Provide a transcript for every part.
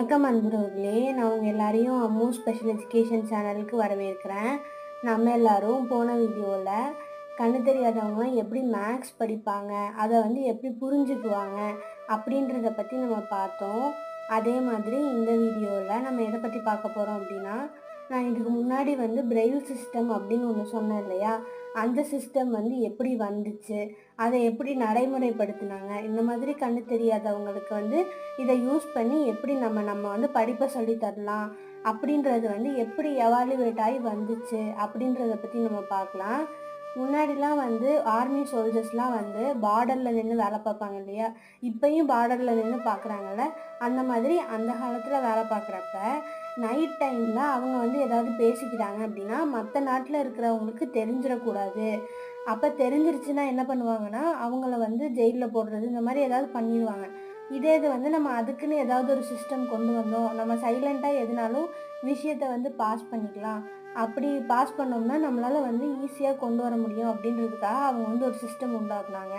வணக்கம் அன்புறவர்களே, நான் உங்கள் எல்லாரையும் அம்மு ஸ்பெஷல் எஜுகேஷன் சேனலுக்கு வரவேற்கிறேன். நம்ம எல்லாரும் போன வீடியோவில் கண்ணு தெரியாதவங்க எப்படி மேக்ஸ் படிப்பாங்க, அதை எப்படி புரிஞ்சுக்குவாங்க அப்படின்றத பற்றி நம்ம பார்த்தோம். அதே மாதிரி இந்த வீடியோவில் நம்ம எதை பற்றி பார்க்க போகிறோம் அப்படின்னா, நான் இதுக்கு முன்னாடி பிரெயில் சிஸ்டம் அப்படின்னு ஒன்று சொன்னேன் இல்லையா, அந்த சிஸ்டம் எப்படி வந்துச்சு, அதை எப்படி நடைமுறைப்படுத்தினாங்க, இந்த மாதிரி கண்ணு தெரியாதவங்களுக்கு இதை யூஸ் பண்ணி எப்படி நம்ம படிப்பை சொல்லி தரலாம் அப்படின்றது எப்படி எவாலுவேட் ஆகி வந்துச்சு அப்படின்றத பற்றி நம்ம பார்க்கலாம். முன்னாடிலாம் ஆர்மி சோல்ஜர்ஸ்லாம் பார்டரில் நின்று வேலை பார்ப்பாங்க இல்லையா, இப்பயும் பார்டரில் நின்று பார்க்குறாங்கல்ல, அந்த மாதிரி அந்த காலத்தில் வேலை பார்க்குறப்ப நைட் டைமில் அவங்க ஏதாவது பேசிக்கிறாங்க அப்படின்னா மற்ற நாட்டில் இருக்கிறவங்களுக்கு தெரிஞ்சிடக்கூடாது. அப்போ தெரிஞ்சிருச்சுன்னா என்ன பண்ணுவாங்கன்னா, அவங்கள ஜெயிலில் போடுறது இந்த மாதிரி ஏதாவது பண்ணிடுவாங்க. இதே இது நம்ம அதுக்குன்னு ஏதாவது ஒரு சிஸ்டம் கொண்டு வந்தோம், நம்ம சைலண்ட்டாக எதுனாலும் விஷயத்தை பாஸ் பண்ணிக்கலாம், அப்படி பாஸ் பண்ணோம்னா நம்மளால் ஈஸியாக கொண்டு வர முடியும் அப்படின்றதுக்காக அவங்க ஒரு சிஸ்டம் உண்டாக்குனாங்க.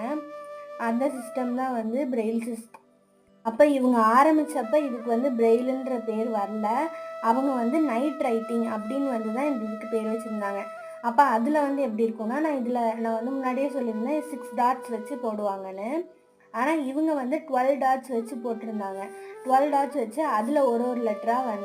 அந்த சிஸ்டம் தான் பிரெயில் சிஸ்டம். அப்போ இவங்க ஆரம்பித்தப்போ இதுக்கு பிரெயிலுன்ற பேர் வரல, அவங்க நைட் ரைட்டிங் அப்படின்னு தான் இதுக்கு பேர் வச்சுருந்தாங்க. அப்போ அதில் எப்படி இருக்கும்னா, நான் முன்னாடியே சொல்லியிருந்தேன் 6 டாட்ஸ் வச்சு போடுவாங்கன்னு. ஆனால் இவங்க 12 டாட்ஸ் வச்சு போட்டிருந்தாங்க. 12 டாட்ஸ் வச்சு அதில் ஒரு லெட்டராக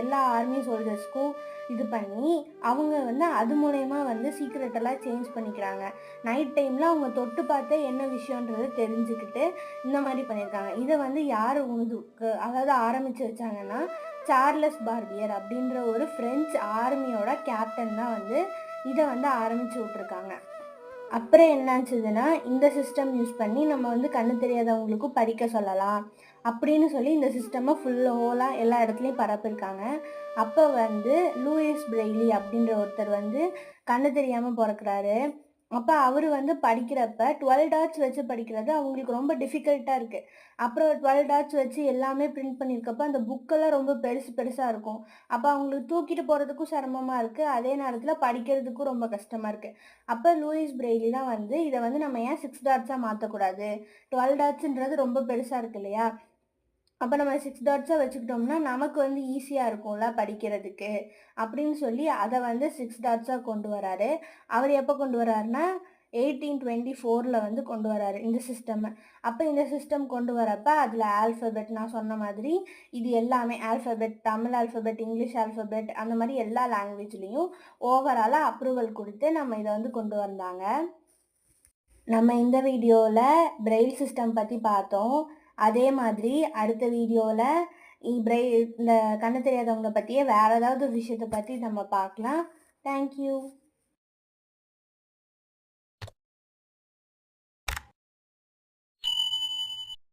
எல்லா ஆர்மி சோல்ஜர்ஸ்க்கும் இது பண்ணி அவங்க அது மூலயமா சீக்ரெட்டெல்லாம் சேஞ்ச் பண்ணிக்கிறாங்க. நைட் டைமில் அவங்க தொட்டு பார்த்தே என்ன விஷயன்றது தெரிஞ்சுக்கிட்டு இந்த மாதிரி பண்ணியிருக்காங்க. இதை யார் அதாவது ஆரம்பித்து வச்சாங்கன்னா, சார்லஸ் பார்பியர் அப்படின்ற ஒரு ஃப்ரெஞ்சு ஆர்மியோட கேப்டன் தான் இதை ஆரம்பித்து விட்ருக்காங்க. அப்புறம் என்னாச்சுதுன்னா, இந்த சிஸ்டம் யூஸ் பண்ணி நம்ம கண்ணு தெரியாதவங்களுக்கும் படிக்க சொல்லலாம் அப்படின்னு சொல்லி இந்த சிஸ்டமை ஹோலாக எல்லா இடத்துலையும் பரப்பியிருக்காங்க. அப்போ லூயிஸ் பிரெய்லி அப்படின்ற ஒருத்தர் கண்ணு தெரியாமல் பிறக்கிறாரு. அப்போ அவர் படிக்கிறப்ப 12 டாட்ஸ் வச்சு படிக்கிறது அவங்களுக்கு ரொம்ப டிஃபிகல்ட்டாக இருக்குது. அப்புறம் 12 டாட்ஸ் வச்சு எல்லாமே பிரிண்ட் பண்ணியிருக்கப்போ அந்த புக்கெல்லாம் ரொம்ப பெருசாக இருக்கும். அப்போ அவங்களுக்கு தூக்கிட்டு போகிறதுக்கும் சிரமமாக இருக்குது, அதே நேரத்தில் படிக்கிறதுக்கும் ரொம்ப கஷ்டமாக இருக்குது. அப்போ லூயிஸ் பிரெய்லி தான் இதை நம்ம ஏன் 6 டாட்ஸாக மாற்றக்கூடாது, 12 டாட்ஸுன்றது ரொம்ப பெருசாக இருக்கு இல்லையா, அப்போ நம்ம 6 டாட்ஸாக வச்சுக்கிட்டோம்னா நமக்கு ஈஸியாக இருக்கும்ல படிக்கிறதுக்கு அப்படின்னு சொல்லி அதை 6 டாட்ஸாக கொண்டு வராரு. அவர் எப்போ கொண்டு வராருன்னா 1824 கொண்டு வராரு இந்த சிஸ்டம். அப்போ இந்த சிஸ்டம் கொண்டு வரப்போ அதில் ஆல்ஃபபெட் நான் சொன்ன மாதிரி இது எல்லாமே alphabet, Tamil alphabet, English alphabet, அந்த மாதிரி எல்லா லாங்குவேஜ்லேயும் ஓவராலாக அப்ரூவல் கொடுத்து நம்ம இதை கொண்டு வந்தாங்க. நம்ம இந்த வீடியோவில் பிரெயில் சிஸ்டம் பற்றி பார்த்தோம். அதே மாதிரி அடுத்த வீடியோவில் இந்த கண்ணு தெரியாதவங்களை பற்றியே வேறு ஏதாவது விஷயத்தை பற்றி நம்ம பார்க்கலாம். தேங்க்யூ.